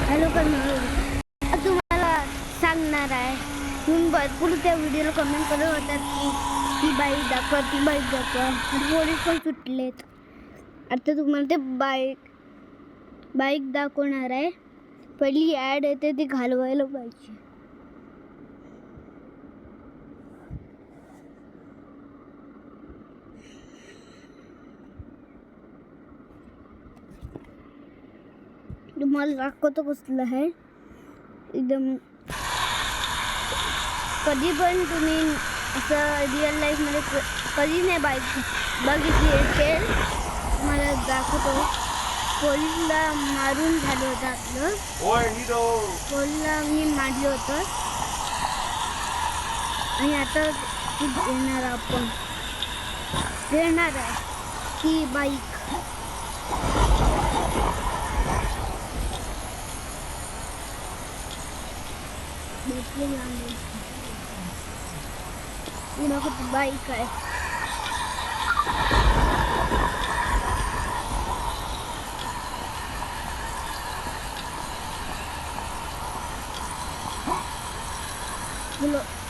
Hello तुम्हाला सांगणार आहे. तुम्ही भरपूर त्या व्हिडिओला कमेंट करत होतात की ती बाईक दाखवा, ती बाईक दाखवा. पोलीस पण सुटलेत. आता तुम्हाला ते बाईक दाखवणार आहे. पहिली ॲड येते ती घालवायला पाहिजे. तुम्हाला दाखवतो कसलं आहे. एकदम कधी पण तुम्ही असं रिअल लाईफमध्ये कधी नाही बाईक बघितली असेल. मला दाखवतो. पोलीसला मारून झालं होतं आपलं. पोलीसला मी मारलं होतं आणि आता ती घेणार आहे ती बाईक. बाईक आहे.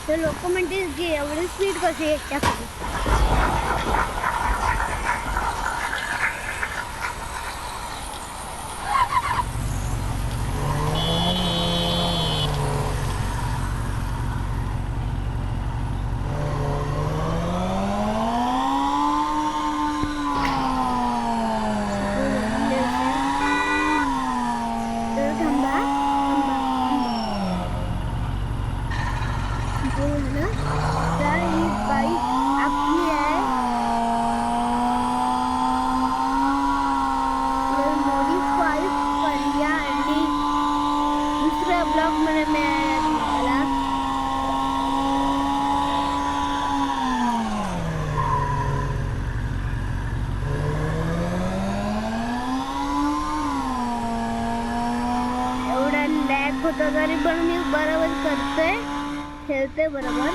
ते लोक म्हणतील की एवढी स्पीड कशी येते खाली. ब्लॉग मध्ये मिळाला मला. एवढा लॅग होता तरी पण मी बरोबर करते, खेळते बरोबर.